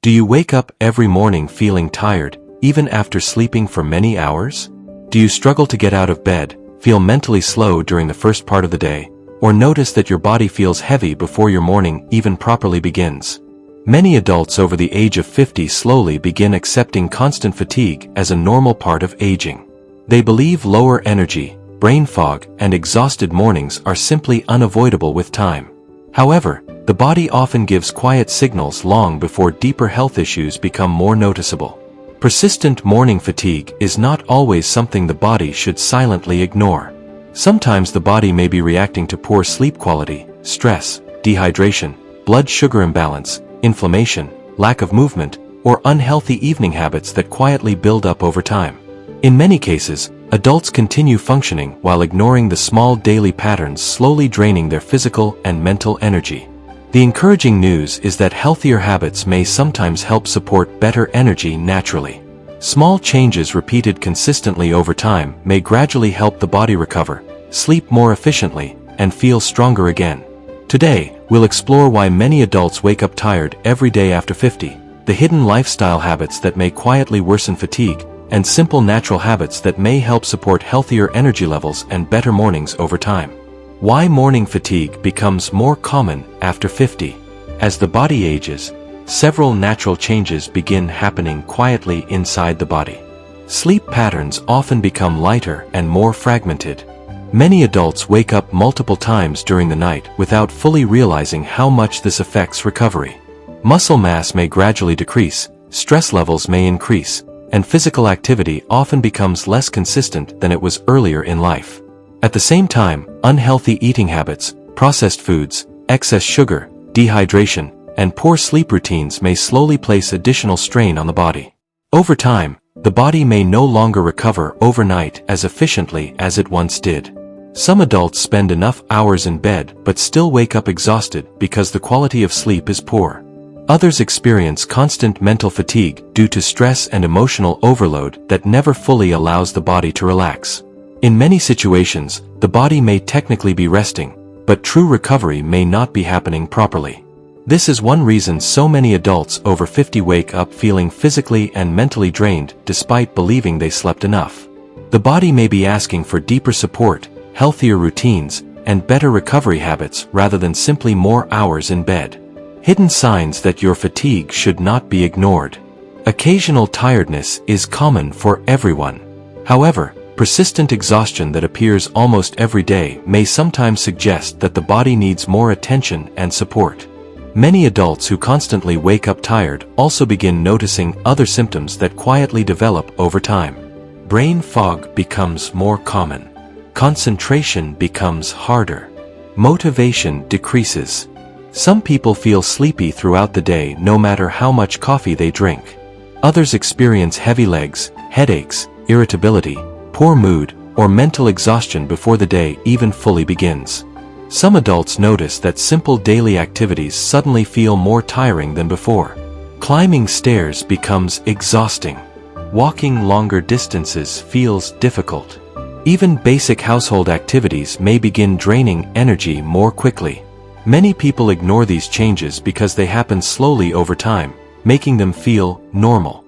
Do you wake up every morning feeling tired, even after sleeping for many hours? Do you struggle to get out of bed, feel mentally slow during the first part of the day, or notice that your body feels heavy before your morning even properly begins? Many adults over the age of 50 slowly begin accepting constant fatigue as a normal part of aging. They believe lower energy, brain fog, and exhausted mornings are simply unavoidable with time. However, the body often gives quiet signals long before deeper health issues become more noticeable. Persistent morning fatigue is not always something the body should silently ignore. Sometimes the body may be reacting to poor sleep quality, stress, dehydration, blood sugar imbalance, inflammation, lack of movement, or unhealthy evening habits that quietly build up over time. In many cases, adults continue functioning while ignoring the small daily patterns slowly draining their physical and mental energy. The encouraging news is that healthier habits may sometimes help support better energy naturally. Small changes repeated consistently over time may gradually help the body recover, sleep more efficiently, and feel stronger again. Today, we'll explore why many adults wake up tired every day after 50, the hidden lifestyle habits that may quietly worsen fatigue, and simple natural habits that may help support healthier energy levels and better mornings over time. Why morning fatigue becomes more common after 50. As the body ages, several natural changes begin happening quietly inside the body. Sleep patterns often become lighter and more fragmented. Many adults wake up multiple times during the night without fully realizing how much this affects recovery. Muscle mass may gradually decrease, stress levels may increase, and physical activity often becomes less consistent than it was earlier in life. At the same time, unhealthy eating habits, processed foods, excess sugar, dehydration, and poor sleep routines may slowly place additional strain on the body. Over time, the body may no longer recover overnight as efficiently as it once did. Some adults spend enough hours in bed but still wake up exhausted because the quality of sleep is poor. Others experience constant mental fatigue due to stress and emotional overload that never fully allows the body to relax. In many situations, the body may technically be resting, but true recovery may not be happening properly. This is one reason so many adults over 50 wake up feeling physically and mentally drained despite believing they slept enough. The body may be asking for deeper support, healthier routines, and better recovery habits rather than simply more hours in bed. Hidden signs that your fatigue should not be ignored. Occasional tiredness is common for everyone. However, persistent exhaustion that appears almost every day may sometimes suggest that the body needs more attention and support. Many adults who constantly wake up tired also begin noticing other symptoms that quietly develop over time. Brain fog becomes more common. Concentration becomes harder. Motivation decreases. Some people feel sleepy throughout the day no matter how much coffee they drink. Others experience heavy legs, headaches, irritability, poor mood, or mental exhaustion before the day even fully begins. Some adults notice that simple daily activities suddenly feel more tiring than before. Climbing stairs becomes exhausting. Walking longer distances feels difficult. Even basic household activities may begin draining energy more quickly. Many people ignore these changes because they happen slowly over time, making them feel normal.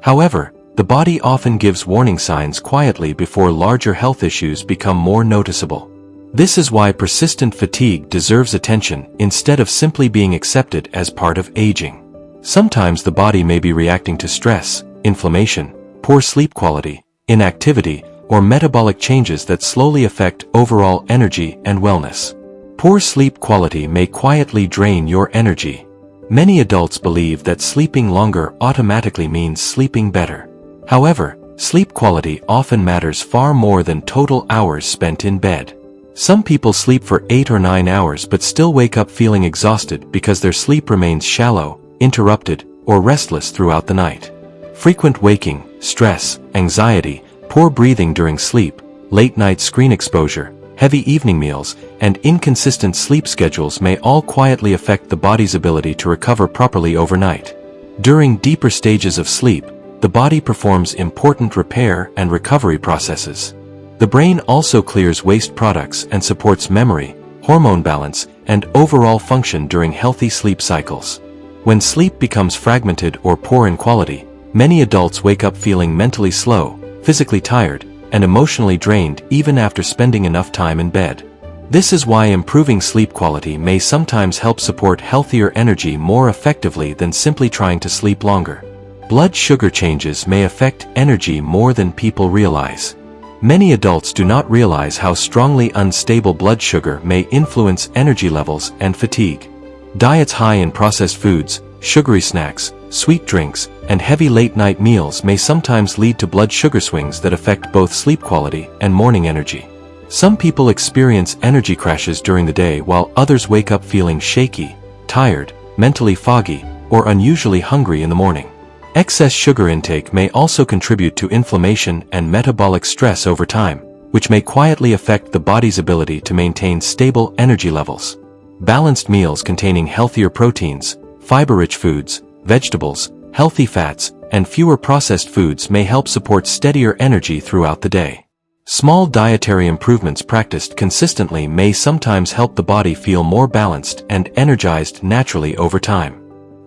However, the body often gives warning signs quietly before larger health issues become more noticeable. This is why persistent fatigue deserves attention instead of simply being accepted as part of aging. Sometimes the body may be reacting to stress, inflammation, poor sleep quality, inactivity, or metabolic changes that slowly affect overall energy and wellness. Poor sleep quality may quietly drain your energy. Many adults believe that sleeping longer automatically means sleeping better. However, sleep quality often matters far more than total hours spent in bed. Some people sleep for 8 or 9 hours but still wake up feeling exhausted because their sleep remains shallow, interrupted, or restless throughout the night. Frequent waking, stress, anxiety, poor breathing during sleep, late-night screen exposure, heavy evening meals, and inconsistent sleep schedules may all quietly affect the body's ability to recover properly overnight. During deeper stages of sleep, the body performs important repair and recovery processes. The brain also clears waste products and supports memory, hormone balance, and overall function during healthy sleep cycles. When sleep becomes fragmented or poor in quality, many adults wake up feeling mentally slow, physically tired, and emotionally drained even after spending enough time in bed. This is why improving sleep quality may sometimes help support healthier energy more effectively than simply trying to sleep longer. Blood sugar changes may affect energy more than people realize. Many adults do not realize how strongly unstable blood sugar may influence energy levels and fatigue. Diets high in processed foods, sugary snacks, sweet drinks, and heavy late-night meals may sometimes lead to blood sugar swings that affect both sleep quality and morning energy. Some people experience energy crashes during the day while others wake up feeling shaky, tired, mentally foggy, or unusually hungry in the morning. Excess sugar intake may also contribute to inflammation and metabolic stress over time, which may quietly affect the body's ability to maintain stable energy levels. Balanced meals containing healthier proteins, fiber-rich foods, vegetables, healthy fats, and fewer processed foods may help support steadier energy throughout the day. Small dietary improvements practiced consistently may sometimes help the body feel more balanced and energized naturally over time.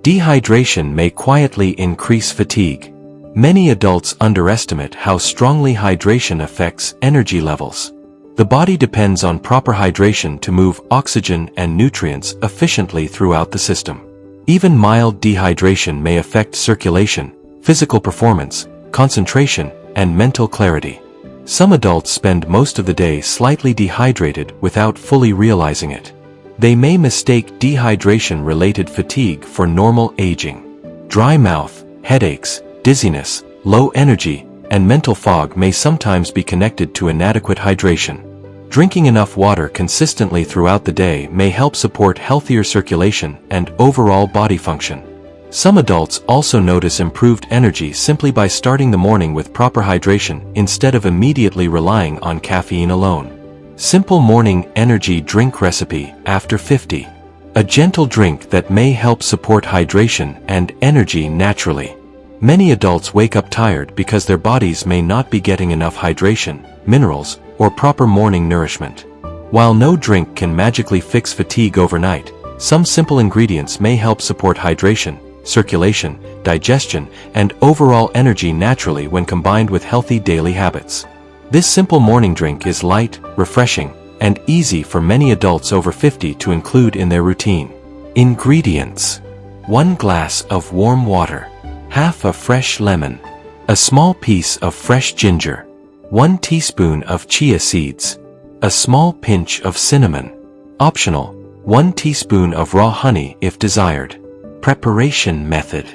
Dehydration may quietly increase fatigue. Many adults underestimate how strongly hydration affects energy levels. The body depends on proper hydration to move oxygen and nutrients efficiently throughout the system. Even mild dehydration may affect circulation, physical performance, concentration, and mental clarity. Some adults spend most of the day slightly dehydrated without fully realizing it. They may mistake dehydration-related fatigue for normal aging. Dry mouth, headaches, dizziness, low energy, and mental fog may sometimes be connected to inadequate hydration. Drinking enough water consistently throughout the day may help support healthier circulation and overall body function. Some adults also notice improved energy simply by starting the morning with proper hydration instead of immediately relying on caffeine alone. Simple morning energy drink recipe after 50. A gentle drink that may help support hydration and energy naturally. Many adults wake up tired because their bodies may not be getting enough hydration, minerals, or proper morning nourishment. While no drink can magically fix fatigue overnight, some simple ingredients may help support hydration, circulation, digestion, and overall energy naturally when combined with healthy daily habits. This simple morning drink is light, refreshing, and easy for many adults over 50 to include in their routine. Ingredients: 1 glass of warm water, half a fresh lemon, a small piece of fresh ginger, 1 teaspoon of chia seeds, a small pinch of cinnamon. Optional: 1 teaspoon of raw honey if desired. Preparation method: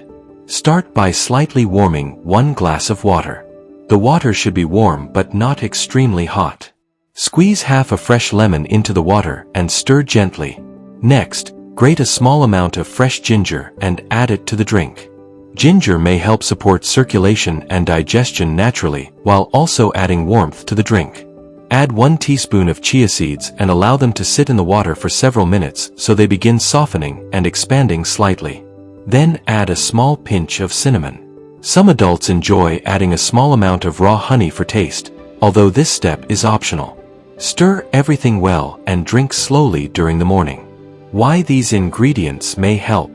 start by slightly warming 1 glass of water. The water should be warm but not extremely hot. Squeeze half a fresh lemon into the water and stir gently. Next, grate a small amount of fresh ginger and add it to the drink. Ginger may help support circulation and digestion naturally while also adding warmth to the drink. Add 1 teaspoon of chia seeds and allow them to sit in the water for several minutes so they begin softening and expanding slightly. Then add a small pinch of cinnamon. Some adults enjoy adding a small amount of raw honey for taste, although this step is optional. Stir everything well and drink slowly during the morning. Why these ingredients may help.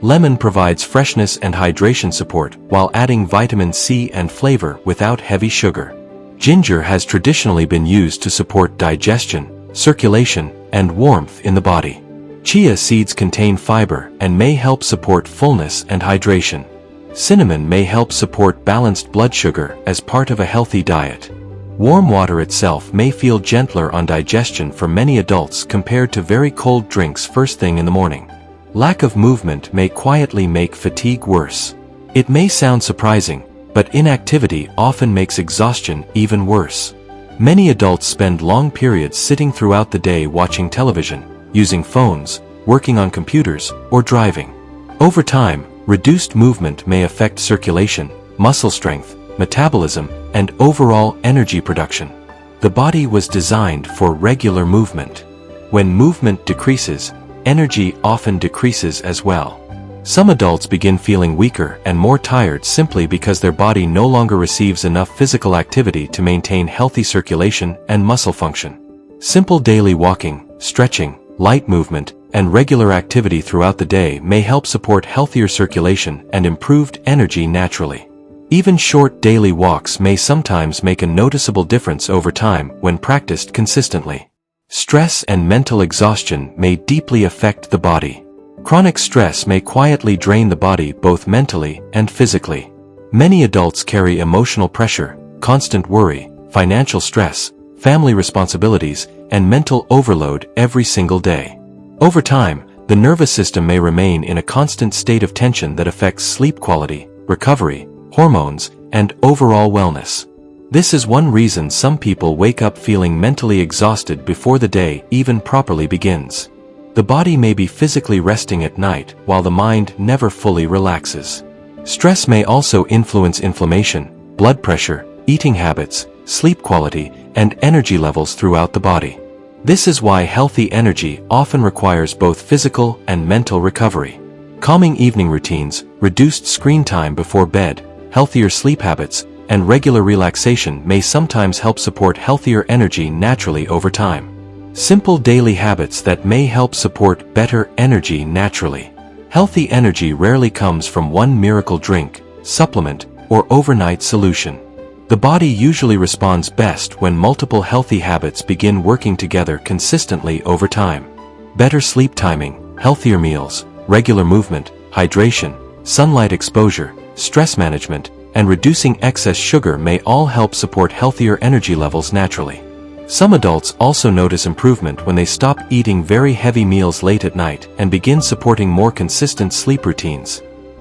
Lemon provides freshness and hydration support while adding vitamin C and flavor without heavy sugar. Ginger has traditionally been used to support digestion, circulation, and warmth in the body. Chia seeds contain fiber and may help support fullness and hydration. Cinnamon may help support balanced blood sugar as part of a healthy diet. Warm water itself may feel gentler on digestion for many adults compared to very cold drinks first thing in the morning. Lack of movement may quietly make fatigue worse. It may sound surprising, but inactivity often makes exhaustion even worse. Many adults spend long periods sitting throughout the day watching television, using phones, working on computers, or driving. Over time, reduced movement may affect circulation, muscle strength, metabolism, and overall energy production. The body was designed for regular movement. When movement decreases, energy often decreases as well. Some adults begin feeling weaker and more tired simply because their body no longer receives enough physical activity to maintain healthy circulation and muscle function. Simple daily walking, stretching, light movement, and regular activity throughout the day may help support healthier circulation and improved energy naturally. Even short daily walks may sometimes make a noticeable difference over time when practiced consistently. Stress and mental exhaustion may deeply affect the body. Chronic stress may quietly drain the body both mentally and physically. Many adults carry emotional pressure, constant worry, financial stress, family responsibilities, and mental overload every single day. Over time, the nervous system may remain in a constant state of tension that affects sleep quality, recovery, hormones, and overall wellness. This is one reason some people wake up feeling mentally exhausted before the day even properly begins. The body may be physically resting at night while the mind never fully relaxes. Stress may also influence inflammation, blood pressure, eating habits, sleep quality, and energy levels throughout the body. This is why healthy energy often requires both physical and mental recovery. Calming evening routines, reduced screen time before bed, healthier sleep habits, and regular relaxation may sometimes help support healthier energy naturally over time. Simple daily habits that may help support better energy naturally. Healthy energy rarely comes from one miracle drink, supplement, or overnight solution. The body usually responds best when multiple healthy habits begin working together consistently over time. Better sleep timing, healthier meals, regular movement, hydration, sunlight exposure, stress management, and reducing excess sugar may all help support healthier energy levels naturally. Some adults also notice improvement when they stop eating very heavy meals late at night and begin supporting more consistent sleep routines.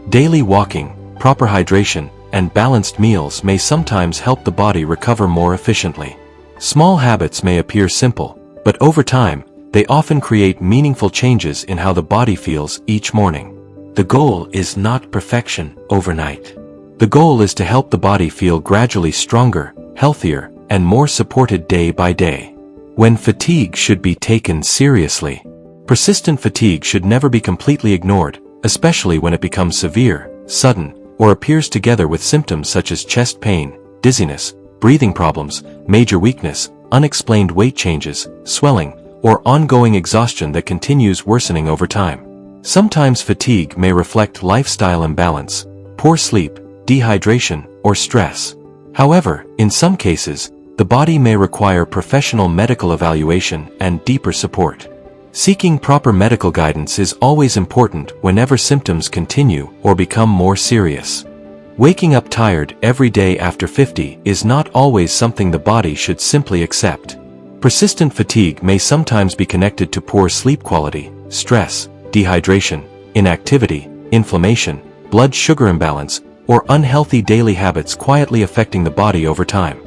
Daily walking, proper hydration, and balanced meals may sometimes help the body recover more efficiently. Small habits may appear simple, but over time, they often create meaningful changes in how the body feels each morning. The goal is not perfection overnight. The goal is to help the body feel gradually stronger, healthier, and more supported day by day. When fatigue should be taken seriously. Persistent fatigue should never be completely ignored, especially when it becomes severe, sudden, or appears together with symptoms such as chest pain, dizziness, breathing problems, major weakness, unexplained weight changes, swelling, or ongoing exhaustion that continues worsening over time. Sometimes fatigue may reflect lifestyle imbalance, poor sleep, dehydration, or stress. However, in some cases, the body may require professional medical evaluation and deeper support. Seeking proper medical guidance is always important whenever symptoms continue or become more serious. Waking up tired every day after 50 is not always something the body should simply accept. Persistent fatigue may sometimes be connected to poor sleep quality, stress, dehydration, inactivity, inflammation, blood sugar imbalance, or unhealthy daily habits quietly affecting the body over time.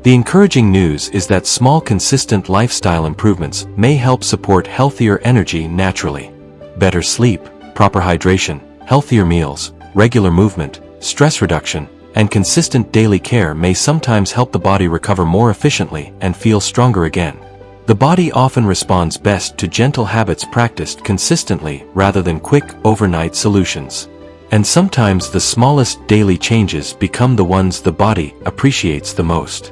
The encouraging news is that small consistent lifestyle improvements may help support healthier energy naturally. Better sleep, proper hydration, healthier meals, regular movement, stress reduction, and consistent daily care may sometimes help the body recover more efficiently and feel stronger again. The body often responds best to gentle habits practiced consistently rather than quick overnight solutions. And sometimes the smallest daily changes become the ones the body appreciates the most.